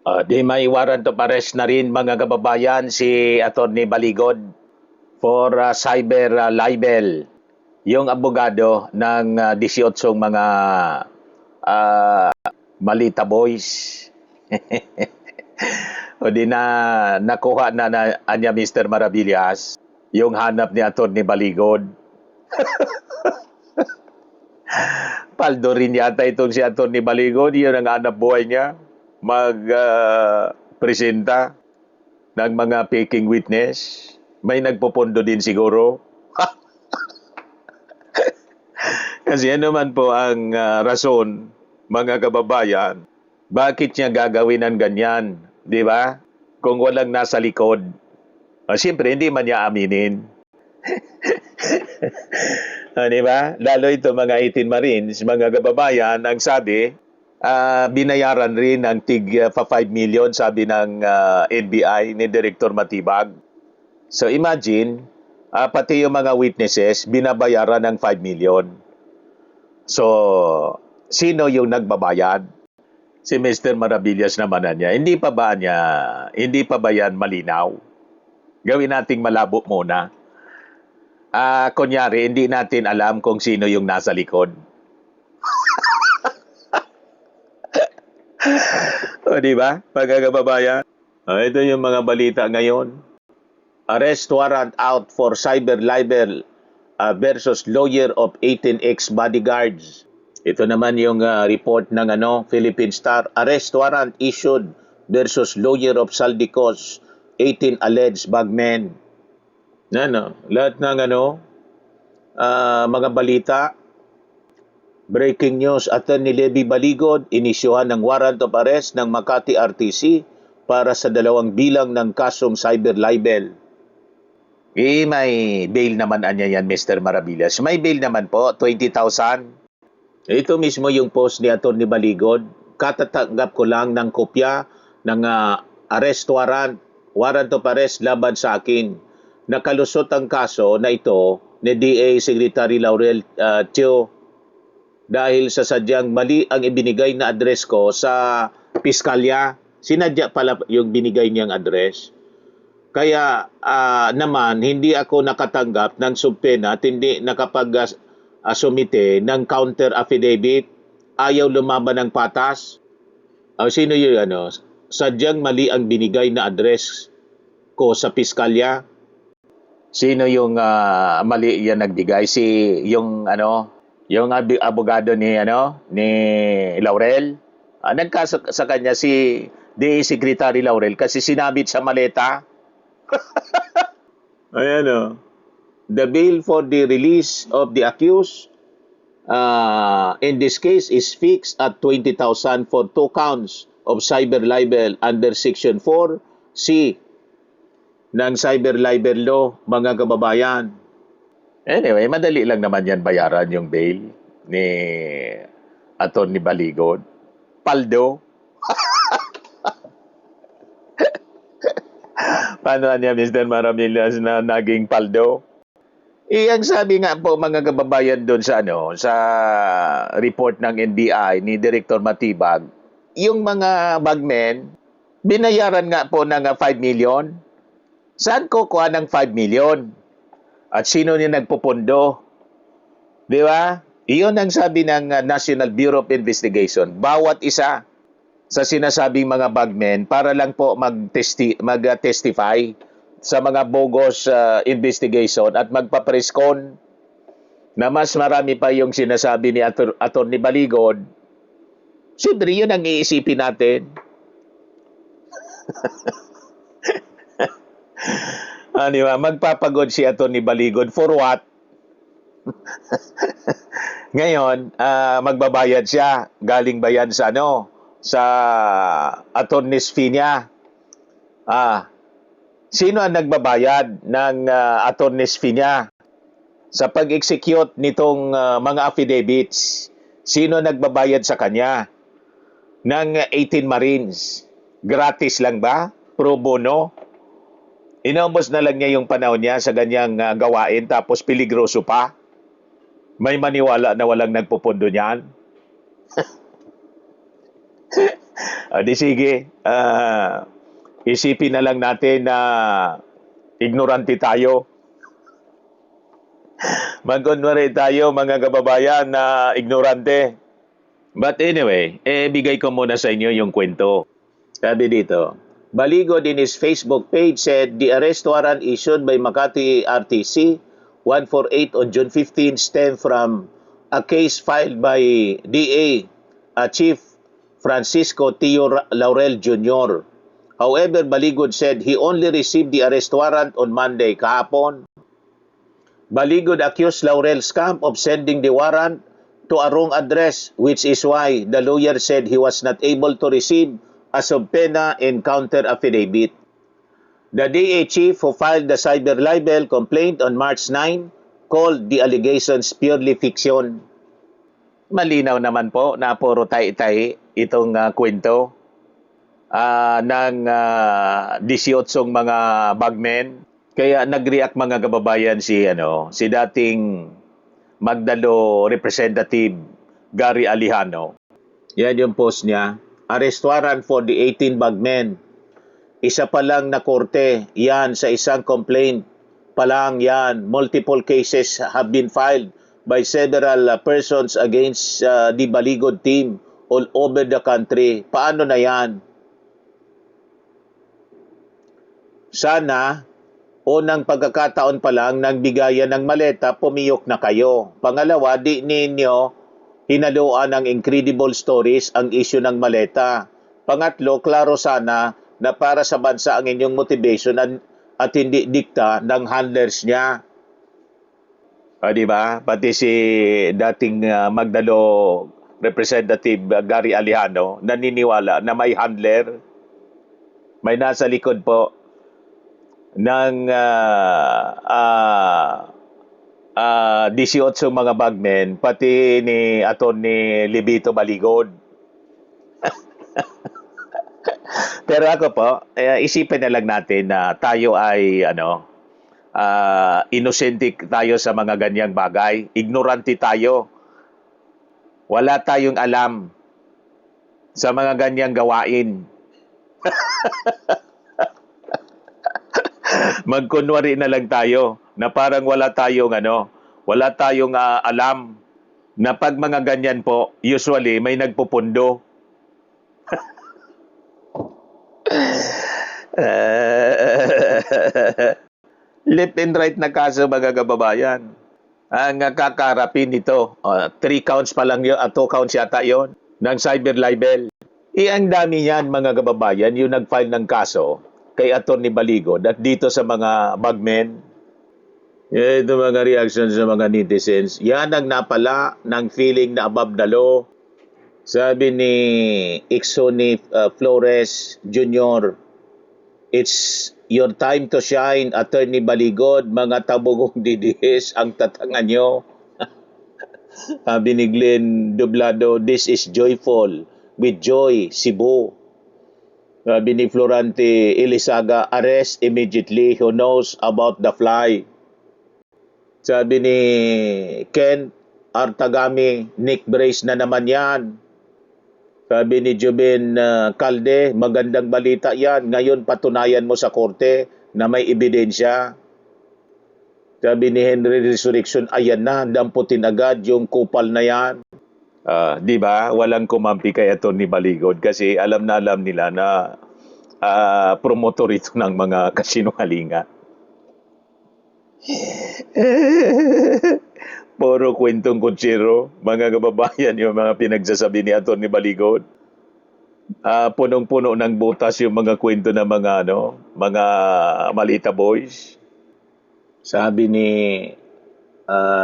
Di may warrant of arrest na rin mga kababayan si Attorney Baligod for cyber libel. Yung abogado ng 18 mga ah, Malita Boys. O di na nakuha na anya Mr. Maravillas yung hanap ni Attorney Baligod. Paldo rin yata itong si Attorney Baligod, yun ang hanap buhay niya. Presenta ng mga faking witness. May nagpopondo din siguro. Kasi ano man po ang rason, mga kababayan, bakit niya gagawin ang ganyan? Di ba? Kung walang nasa likod. Siyempre, hindi man niya aminin. Di ba? Lalo ito mga 18 Marines, mga kababayan, ang sabi, binayaran rin ng tig 5 million, sabi ng NBI ni Director Matibag. So imagine, pati yung mga witnesses, binabayaran ng 5 million. So, sino yung nagbabayad? Si Mr. Maravillas naman niya. Hindi pa ba yan malinaw? Gawin nating malabo muna. Kunyari, hindi natin alam kung sino yung nasa likod. O, di ba? Mga kababayan. Ito yung mga balita ngayon. Arrest warrant out for cyber libel versus lawyer of 18 ex-bodyguards. Ito naman yung report ng Philippine Star. Arrest warrant issued versus lawyer of Saldicos, 18 alleged bagmen. Lahat ng mga balita. Breaking news, Attorney Levy Baligod, inisyuhan ng warrant of arrest ng Makati RTC para sa 2 bilang ng kasong cyber libel. May bail naman anya yan, Mr. Maravillas. May bail naman po, 20,000. Ito mismo yung post ni Attorney Baligod. Katatanggap ko lang ng kopya ng arrest warrant of arrest laban sa akin. Nakalusot ang kaso na ito ni DA Secretary Laurel Tio dahil sa sadyang mali ang ibinigay na address ko sa piskalya. Sinadya pala yung binigay niyang address. Kaya naman, hindi ako nakatanggap ng subpena at hindi nakapag-sumite ng counter affidavit. Ayaw lumaban ng patas. Sino yun? Sadyang mali ang binigay na address ko sa piskalya. Sino yung mali yan nagbigay? Yung abogado ni Laurel. Nagkaso sa kanya si DA Secretary Laurel kasi sinabit sa maleta. Ayan The bail for the release of the accused in this case is fixed at 20,000 for 2 counts of cyber libel under Section 4C ng cyber libel law, mga kababayan. Anyway, madali lang naman yan bayaran yung bail ni Attorney Baligod. Paldo. Paano niya, Mr. Maravillas, na naging paldo? Ang sabi nga po mga kababayan doon sa report ng NBI ni Director Matibag, yung mga bagmen, binayaran nga po ng 5 million. Saan ko kuha ng 5 million? At sino niya nagpupundo? Di ba? Iyon ang sabi ng National Bureau of Investigation. Bawat isa sa sinasabing mga bagmen para lang po mag-testify sa mga bogus investigation at magpapreskon na mas marami pa yung sinasabi ni Attorney Baligod. Siyempre, yun ang iisipin natin. Diba? Magpapagod si Attorney Baligod for what? Ngayon, magbabayad siya. Galing ba yan sa sa attorney's fee niya? Sino ang nagbabayad ng attorney's fee niya? Sa pag-execute nitong mga affidavits, sino nagbabayad sa kanya? Ng 18 Marines. Gratis lang ba? Pro bono? Inaubos na lang niya yung panahon niya sa ganyang gawain tapos peligroso pa? May maniwala na walang nagpupundo niyan? Di sige, isipin na lang natin na ignorante tayo. Magkunwari tayo mga kababayan na ignorante. But anyway, bigay ko muna sa inyo yung kwento. Sabi dito, Baligod in his Facebook page said the arrest warrant issued by Makati RTC 148 on June 15 stemmed from a case filed by DA Chief Francisco Tio Laurel Jr. However, Baligod said he only received the arrest warrant on Monday kahapon. Baligod accused Laurel's camp of sending the warrant to a wrong address, which is why the lawyer said he was not able to receive a subpoena and counter affidavit. The DA chief who filed the cyber libel complaint on March 9 called the allegations purely fiction. Malinaw naman po na puro tahi-tahi itong kwento ng 18 mga bagmen. Kaya nag-react mga kababayan si dating Magdalo Representative Gary Alejano. Yan yung post niya. Arrest warrant for the 18 bagmen. Isa pa lang na korte, yan sa isang complaint pa lang yan. Multiple cases have been filed by several persons against the Baligod team all over the country. Paano na yan? Sana unang pagkakataon pa lang nang bigayan ng maleta, pumiyok na kayo. Pangalawa, di ninyo hinaluan ng incredible stories ang issue ng maleta. Pangatlo, klaro sana na para sa bansa ang inyong motivation at hindi dikta ng handlers niya. Di ba? Pati si dating Magdalo Representative Gary Alejano naniniwala na may handler, may nasa likod po ng 18 mga bagmen, pati ni Atty. Libito Baligod. Pero ako po, isipin na lang natin na tayo ay inosente tayo sa mga ganyang bagay. Ignorante tayo. Wala tayong alam sa mga ganyang gawain. Magkunwari na lang tayo na parang wala tayong alam na pag mga ganyan po, usually may nagpupundo. Left and right na kaso mga kababayan. Ang kakarapin nito, 3 counts pa lang yun, 2 counts yata yon ng cyber libel. Ang dami yan mga kababayan, yung nag-file ng kaso kay Atty. Baligod at dito sa mga bagmen. Ito mga reactions sa mga netizens. Yan ang napala ng feeling na above the law. Sabi ni Ixoni Flores Jr., it's your time to shine, Atty. Baligod. Mga tabugong didihis ang tatangan nyo. Sabi ni Glenn Doblado, this is joyful with joy, Cebu. Sabi ni Florante Elizaga, arrest immediately who knows about the fly. Sabi ni Ken Artagami, Nick Brace na naman yan. Sabi ni Joben Calde, magandang balita yan. Ngayon patunayan mo sa korte na may ebidensya. Sabi ni Henry Resurrection, ayan na, damputin agad yung kupal na yan. Di ba? Walang kumampi kay Atty. Baligod kasi alam nila na promotor ito ng mga kasinungalingan. Puro kwentong kutsiro, mga kababayan, yung mga pinagsasabi ni Atty. Baligod. Punong-puno ng butas yung mga kwento ng mga malita boys. Sabi ni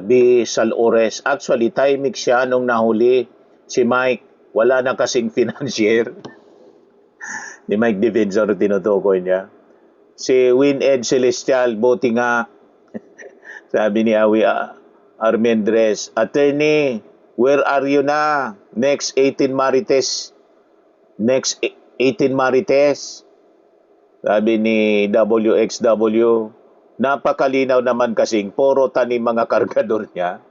B. Salores, actually, timing siya nung nahuli si Mike. Wala na kasing financier. Ni Mike Defensor tinutukoy niya. Si Wined Celestial, buti nga. Sabi ni Awi Armendres, Attorney, where are you na? Next 18 Marites. Next 18 Marites. Sabi ni WXW, napakalinaw naman kasing puro tanim mga kargador niya.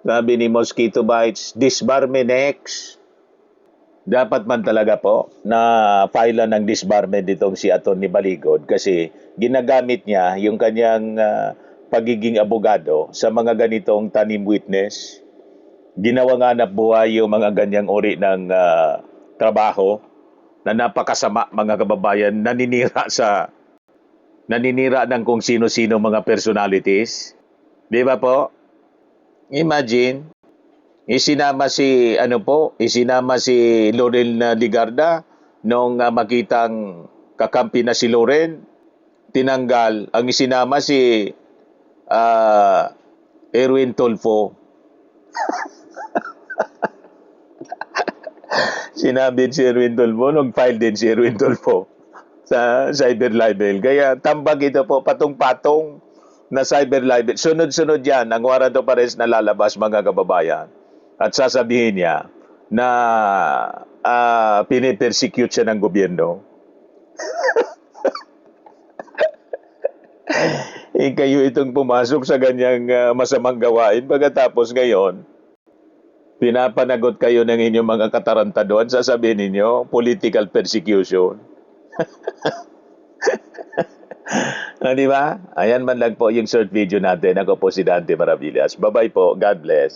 Sabi ni Mosquito Bites, disbar me next. dapat man talaga po na file ng disbarment itong si Atty. Baligod kasi ginagamit niya yung kanyang pagiging abogado sa mga ganitong tanim witness. Ginawang hanap buhay yung mga ganyang uri ng trabaho na napakasama mga kababayan, naninira ng kung sino-sino mga personalities. Di ba po? Imagine, isinama si Loren Ligarda nung makitang kakampi na si Loren, tinanggal. Ang isinama si Erwin Tulfo. Sinabi si Erwin Tulfo, nag-file din si Erwin Tulfo sa cyber libel. Kaya tambag ito po, patong-patong na cyber libel. Sunod-sunod yan, ang warrant of arrest na lalabas mga kababayan. At sasabihin niya na pinipersecute siya ng gobyerno. Kayo itong pumasok sa ganyang masamang gawain. Pagkatapos ngayon, pinapanagot kayo ng inyong mga katarantaduan, sasabihin ninyo, political persecution. Di ba? Ayan man lang po yung short video natin. Ako po si Dante Maravillas. Bye-bye po. God bless.